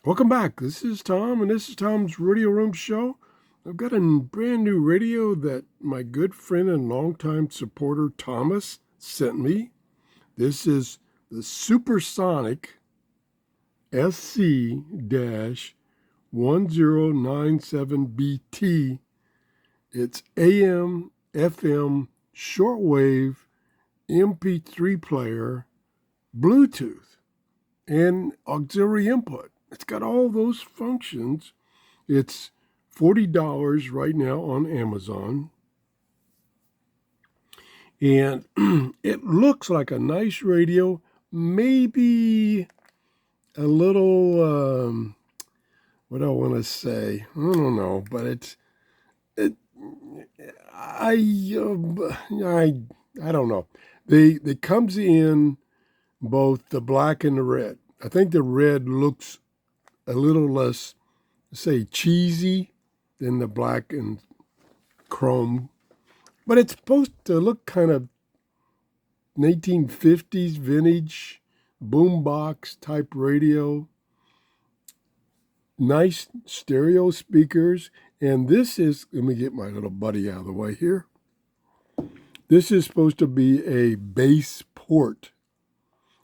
Welcome back. This is Tom, and this is Tom's Radio Room Show. I've got a brand new radio that my good friend and longtime supporter Thomas sent me. This is the Supersonic SC-1097BT. It's AM, FM, shortwave, MP3 player, Bluetooth, and auxiliary input. It's got all those functions. It's $40 right now on Amazon. And it looks like a nice radio, maybe a little, what do I want to say? I don't know, but I don't know. They comes in both the black and the red. I think the red looks a little less, say, cheesy than the black and chrome. But it's supposed to look kind of 1950s vintage boombox type radio. Nice stereo speakers. And this is, let me get my little buddy out of the way here. This is supposed to be a bass port.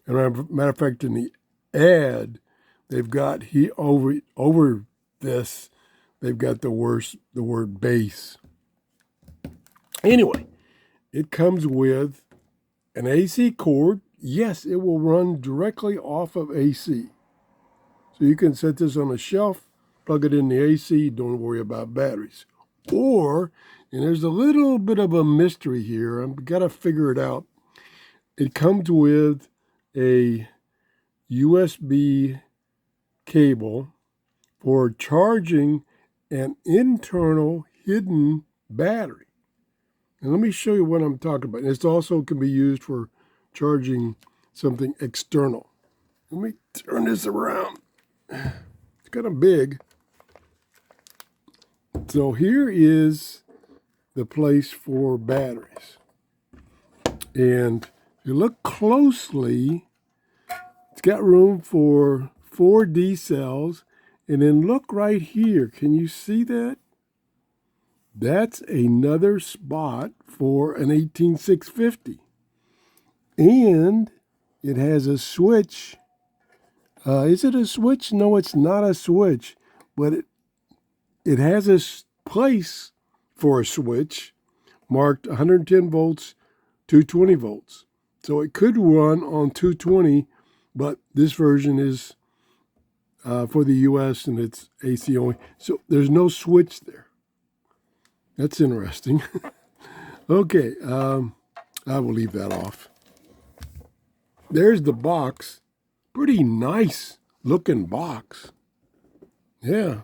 And as a matter of fact, in the ad, they've got over this, they've got the word bass. Anyway, it comes with an AC cord. Yes, it will run directly off of AC. So you can set this on a shelf, plug it in the AC, don't worry about batteries. Or, and there's a little bit of a mystery here, I've got to figure it out. It comes with a USB cable for charging an internal hidden battery. And let me show you what I'm talking about. This also can be used for charging something external. Let me turn this around. It's kind of big. So here is the place for batteries. And if you look closely, it's got room for 4 D cells. And then look right here. Can you see that? That's another spot for an 18650. And it has a switch. Is it a switch? No, it's not a switch. But it has a place for a switch marked 110 volts, 220 volts. So it could run on 220, but this version is for the US and it's AC only. So there's no switch there. That's interesting. Okay, I will leave that off. There's the box. Pretty nice looking box. Yeah,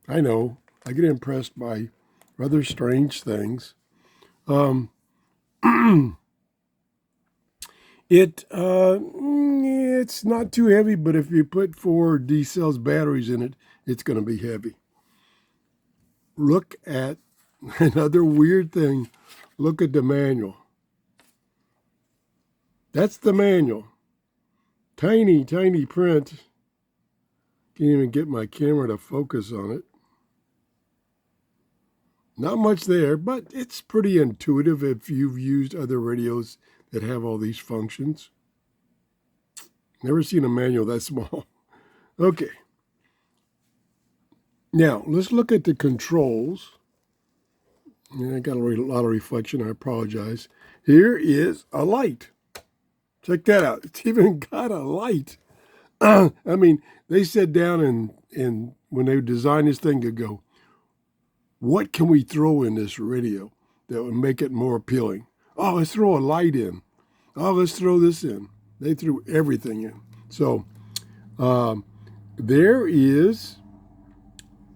I know. I get impressed by rather strange things. It's not too heavy, but if you put 4 D cells batteries in it, it's going to be heavy. Look at another weird thing. Look at the manual. That's the manual. Tiny, tiny print. Can't even get my camera to focus on it. Not much there, but it's pretty intuitive if you've used other radios that have all these functions. Never seen a manual that small. Okay. Now, let's look at the controls. Yeah, I got a lot of reflection. I apologize. Here is a light. Check that out. It's even got a light. I mean, they sat down and when they designed this thing to go, what can we throw in this radio that would make it more appealing? Oh, let's throw a light in. Oh, let's throw this in. They threw everything in. So there is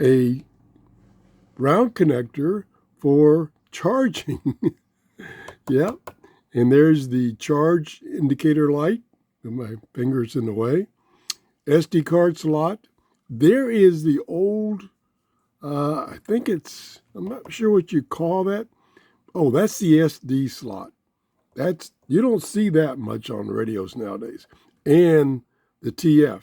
a round connector for charging. Yep. And there's the charge indicator light. My finger's in the way. SD card slot. There is the old, I think it's, I'm not sure what you call that. Oh, that's the SD slot. You don't see that much on radios nowadays. And the TF.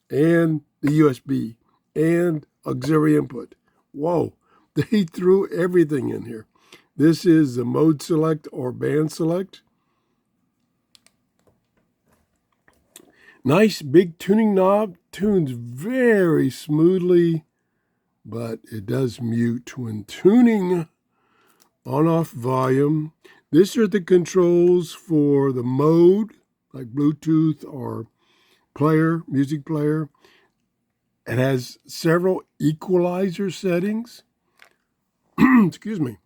and the USB and auxiliary input. Whoa, they threw everything in here. This is the mode select or band select. Nice big tuning knob, tunes very smoothly, but it does mute when tuning. On-off volume. These are the controls for the mode, like Bluetooth or player, music player. It has several equalizer settings. Excuse me.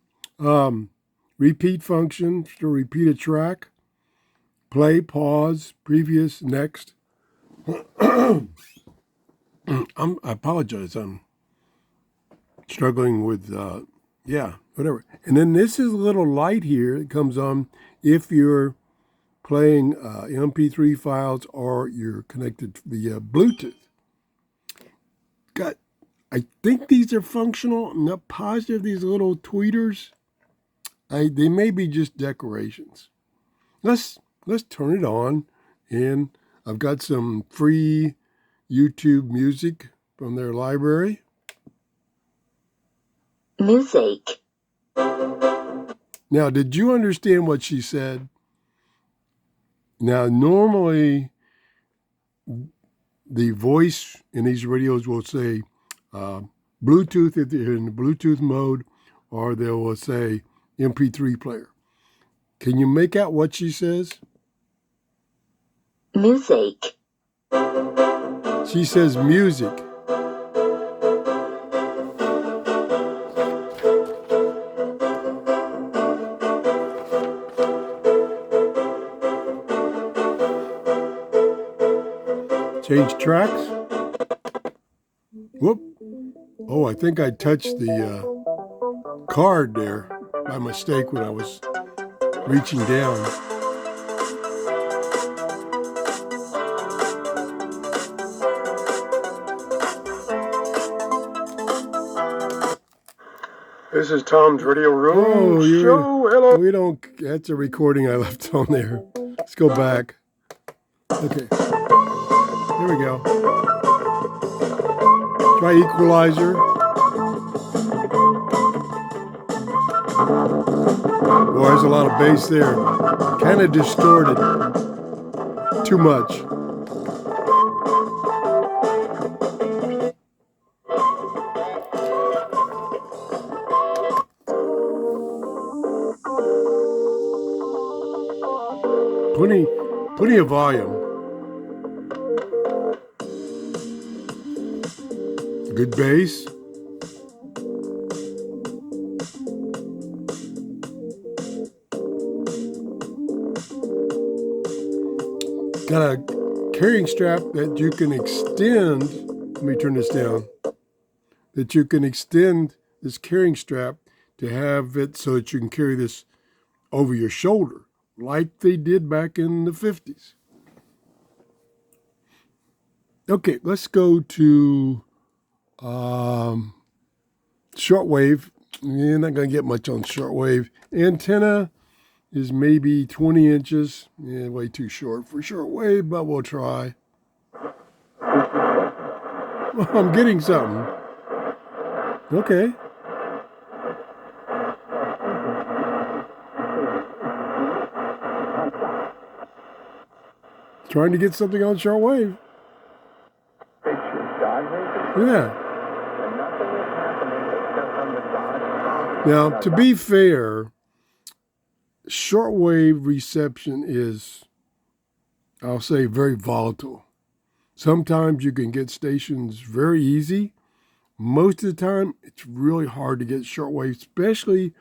Repeat function to repeat a track. Play, pause, previous, next. I apologize. I'm struggling with, whatever. And then this is a little light here that comes on if you're playing MP3 files or you're connected via Bluetooth. I think these are functional. I'm not positive. These little tweeters, they may be just decorations. Let's turn it on, and I've got some free YouTube music from their library. Music. Now, did you understand what she said? Now, normally the voice in these radios will say Bluetooth if they're in the Bluetooth mode, or they will say MP3 player. Can you make out what she says? Music. She says music. Change tracks. Whoop. Oh, I think I touched the card there by mistake when I was reaching down. This is Tom's Radio Room Show. Hello. We don't. That's a recording I left on there. Let's go back. Okay. Here we go. Try equalizer. Boy, there's a lot of bass there. Kind of distorted. Too much. Plenty of volume. Good bass. Got a carrying strap that you can extend. Let me turn this down. That you can extend this carrying strap to have it so that you can carry this over your shoulder, like they did back in the 50s. Okay, let's go to shortwave. You're not going to get much on shortwave. Antenna is maybe 20 inches. Yeah, way too short for shortwave, but we'll try. Well, I'm getting something. Okay. Trying to get something on shortwave. Yeah. Now, to be fair, shortwave reception is, I'll say, very volatile. Sometimes you can get stations very easy. Most of the time, it's really hard to get shortwave, especially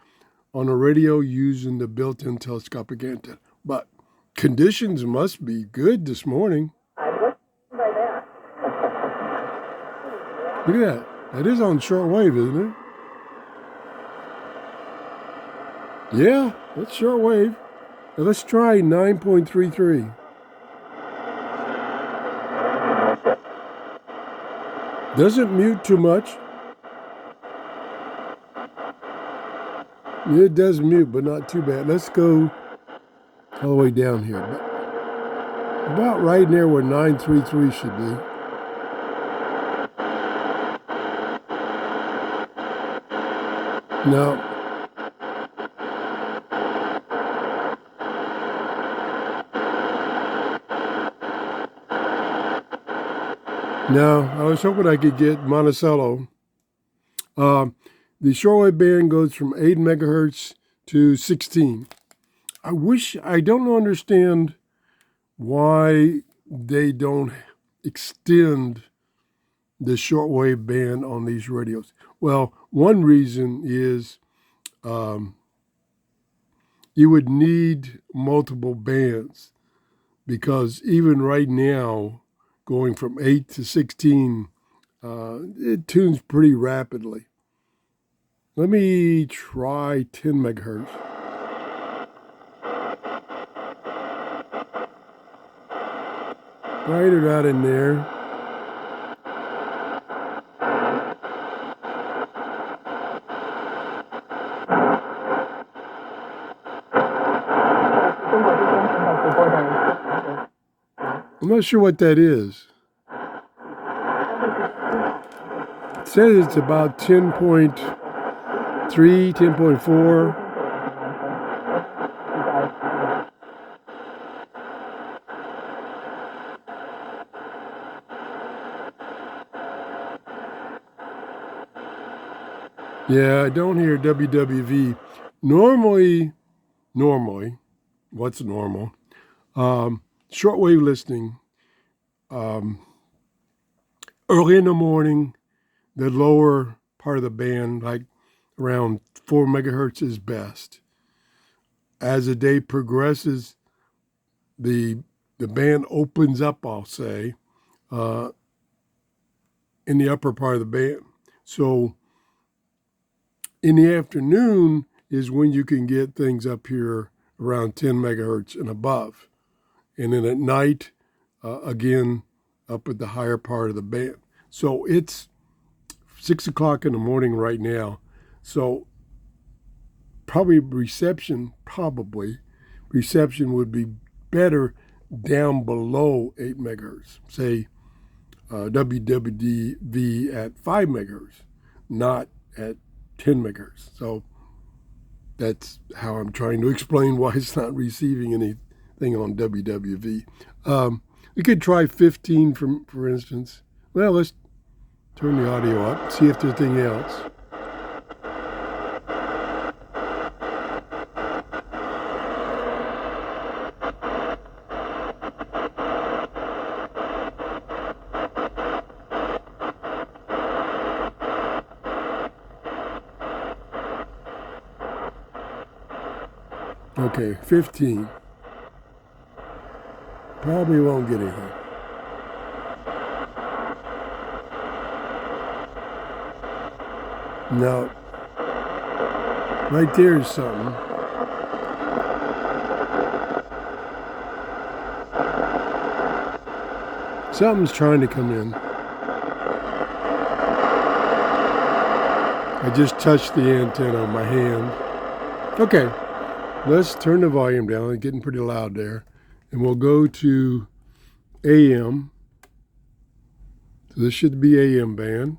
on a radio using the built-in telescopic antenna. But conditions must be good this morning. Look at that. That is on shortwave, isn't it? Yeah, that's shortwave. Now let's try 9.33. Doesn't mute too much. It does mute, but not too bad. Let's go all the way down here. About right near where 933 should be. No. No, I was hoping I could get Monticello. The shortwave band goes from 8 megahertz to 16. I don't understand why they don't extend the shortwave band on these radios. Well, one reason is you would need multiple bands, because even right now, going from 8 to 16, it tunes pretty rapidly. Let me try 10 megahertz. Right about in there. I'm not sure what that is. It says it's about 10.3, 10.4. Yeah, I don't hear WWV. Normally, what's normal? Shortwave listening, early in the morning, the lower part of the band, like around 4 megahertz, is best. As the day progresses, the band opens up, I'll say, in the upper part of the band. So in the afternoon is when you can get things up here around 10 megahertz and above. And then at night, again, up at the higher part of the band. So it's 6 o'clock in the morning right now. So reception would be better down below 8 megahertz, say WWDV at 5 megahertz, not at 10 megahertz. So that's how I'm trying to explain why it's not receiving anything on WWV. We could try 15 for instance. Well, let's turn the audio up, see if there's anything else. Okay, 15. Probably won't get anything. No. Right there is something. Something's trying to come in. I just touched the antenna on my hand. Okay, let's turn the volume down. It's getting pretty loud there. And we'll go to AM. So this should be AM band.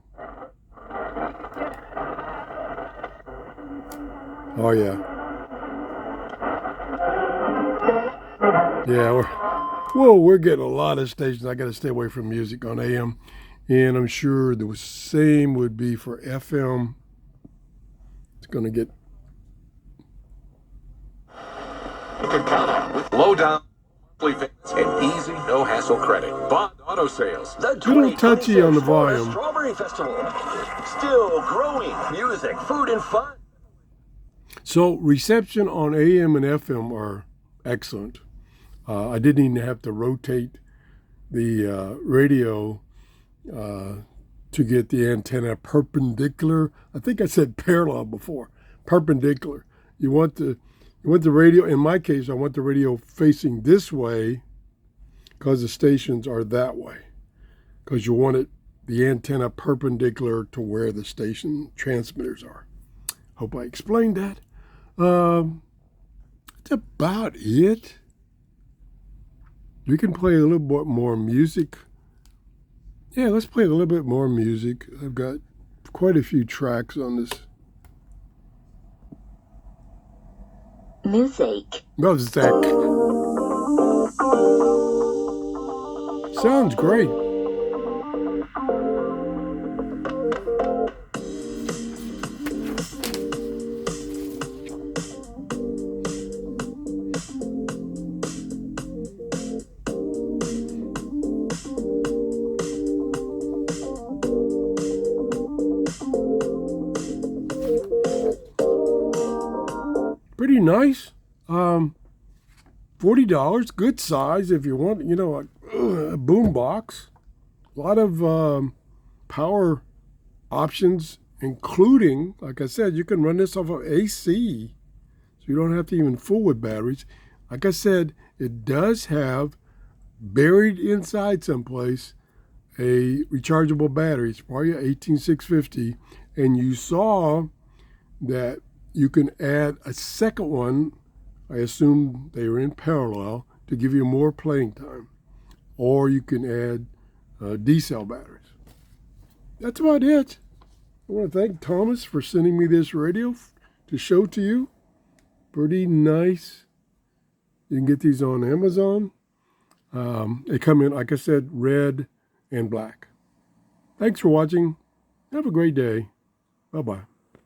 Oh, yeah. Yeah, we're getting a lot of stations. I got to stay away from music on AM. And I'm sure the same would be for FM. It's going to get... You can count on with low down and easy, no hassle credit. Bond Auto Sales. The little touchy on the volume. Strawberry Festival. Still growing. Music, food, and fun. So reception on AM and FM are excellent. I didn't even have to rotate the radio to get the antenna perpendicular. I think I said parallel before. Perpendicular. You want the radio, in my case, I want the radio facing this way because the stations are that way. Because you want the antenna perpendicular to where the station transmitters are. Hope I explained that. That's about it. We can play a little bit more music. Yeah, let's play a little bit more music. I've got quite a few tracks on this Music. Music. Sounds great. Pretty nice. $40, good size if you want, you know, a boom box. A lot of power options, including, like I said, you can run this off of AC, so you don't have to even fool with batteries. Like I said, it does have buried inside someplace a rechargeable battery. It's probably an 18650, and you saw that you can add a second one. I assume they are in parallel to give you more playing time. Or you can add D-cell batteries. That's about it. I want to thank Thomas for sending me this radio to show to you. Pretty nice. You can get these on Amazon. They come in, like I said, red and black. Thanks for watching. Have a great day. Bye-bye.